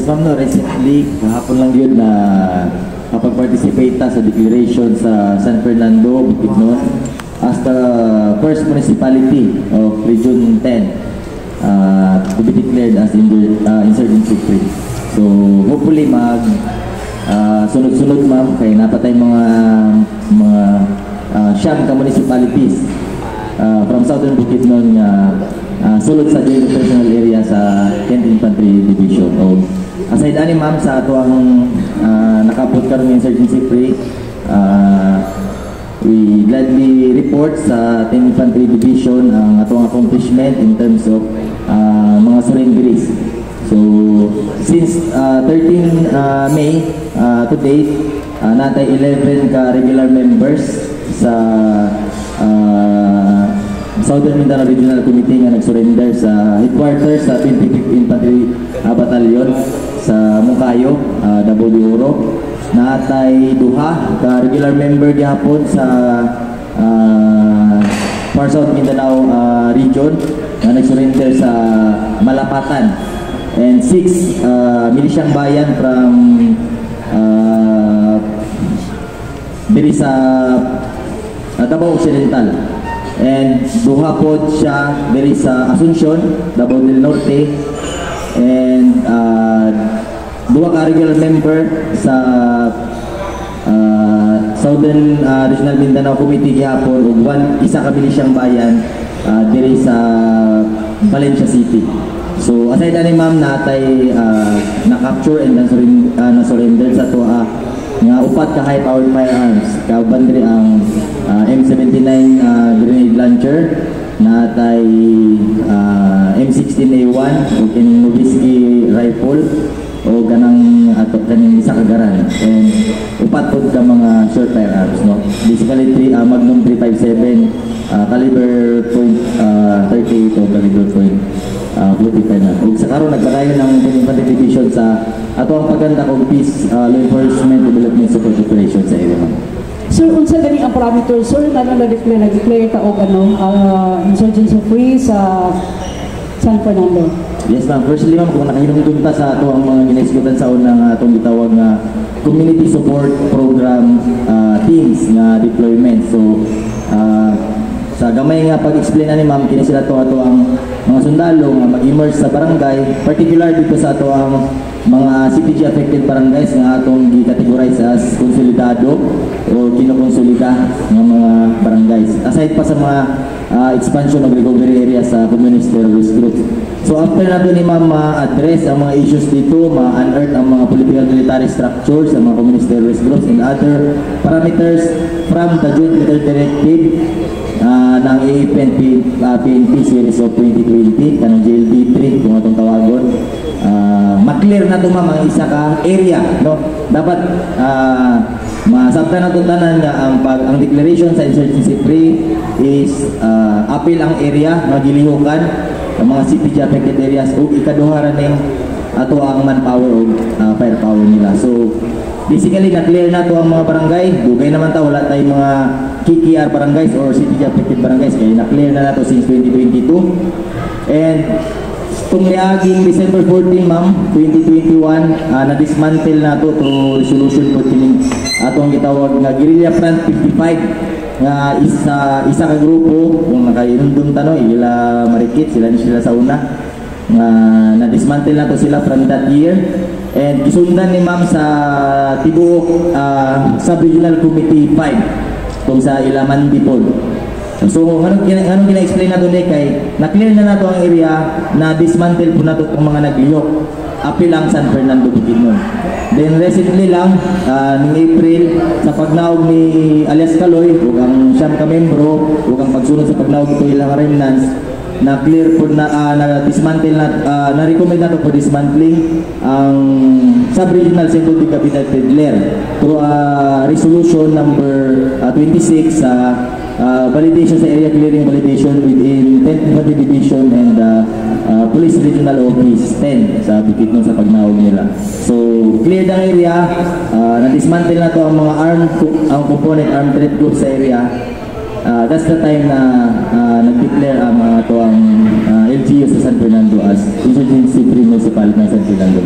Yes, ma'am, no, recently, kahapon lang yun na kapag-participate sa declaration sa San Fernando, Bukidnon, as the first municipality of Region 10 to be declared as insurgency free. So, hopefully, sunod-sunod, ma'am, kaya napatay mga siyam ka municipalities from Southern Bukidnon sulod sa Joint Operational Area sa 10th Infantry Division. O, aside ani ma'am sa ato ang nakapot karon ng insurgency free, we gladly report sa 10th Infantry Division ang atong accomplishment in terms of mga surrenderies. So, since 13 May to date, natay 11 ka regular members sa Southern Mindanao Regional Committee nga nag-surrender sa headquarters sa 25th Infantry Battalion sa Moncayo, Davao de Oro. Natay duha ka regular member gihapon sa Far South Mindanao region na nag-surrender sa Malapatan, and 6 milisyang bayan from diri sa Davao Occidental, and duha po siya diri sa Asuncion, Davao del Norte, and duha ka regular member sa Southern Regional Mindanao Committee gihapon, ug isa ka milisyang bayan diri sa Valencia City. So aside ani ma'am, natay na-capture and na-surrender sa tuwa nga upat ka high-powered firearms, kauban diri ang M79 grenade launcher, natay M16A1 o kining Novisky rifle o ganang ato kaning isa ka garan, and upat pod ka mga short firearms, no, basically Magnum 357 caliber .38 o caliber .45 na. Ug sa karon nagpadayon ng Infantry Division sa ato ang paganda og peace law enforcement development support operation sa area. Sir, unsa gani ang parameter, sir, na nag-declare ta og insurgency free sa San Fernando? Yes ma'am, firstly ma'am, kung nakahinumdum ta sa ato ang mga gineskutan sa unang atong gitawag nga community support program teams nga deployment. So sa gamay nga pag-explain ani ma'am, kini sila to ato ang mga sundalo nga mag-immerse sa barangay, particular dito sa ato ang mga CPG affected barangays nga atong gi-categorize as konsolidado o kinokonsolida nga mga barangays, aside pa sa mga expansion of recovery area sa communist terrorist groups. So after nato ni ma'am ma-address ang mga issues dito, ma-unearth ang mga political military structures sa mga communist terrorist groups and other parameters from the Joint Military Directive ng PNP series of 2020 kanang JLD 3 kung atong tawagon. Ma-clear na ito ma'am ang isa ka area, no? Dapat masabta na ito tanan nga ang declaration sa insurgency free is apil ang area nga gilihukan ang mga CPG affected areas o ikaduharan ng ato ang manpower o firepower nila. So basically na-clear na ito ang mga barangay. Dugay naman ta, wala tayong mga KKR barangays or CPG affected barangays, kaya na-clear na ito since 2022. And itong niaging December 14 ma'am, 2021, na-dismantle na ito to resolution po kining atong gitawag nga Guerrilla Front 55 nga isa ka grupo, kung nakainundong tanong ila marikit sila sa una nga na-dismantle na to sila from that year, and gisundan ni ma'am sa tibuok Sub-Regional Committee 5 kung sa Ilaman Dipol. So anong gina-explain na doon kay na-clear na nato ang area, na dismantle po nato itong mga naglihok apil ang San Fernando Bukidnon. Then recently lang ng April, sa pagnaog ni alias Kaloy ug ang siyam ka membro ug ang pagsunod sa pagnaog ito ilang remnants, na clear po na dismantle na recommend nato for dismantling ang Sub-Regional Central Capital Pedler through resolution number 26 validation sa area clearing validation within 10th Infantry Division and Police Regional Office 10 sa Bukidnon sa pagnaog nila. So cleared ang area, na-dismantle na to ang mga armed threat group sa area. That's the time na nag-declare ang mga to ang LGU sa San Fernando as insurgency free municipality ng San Fernando.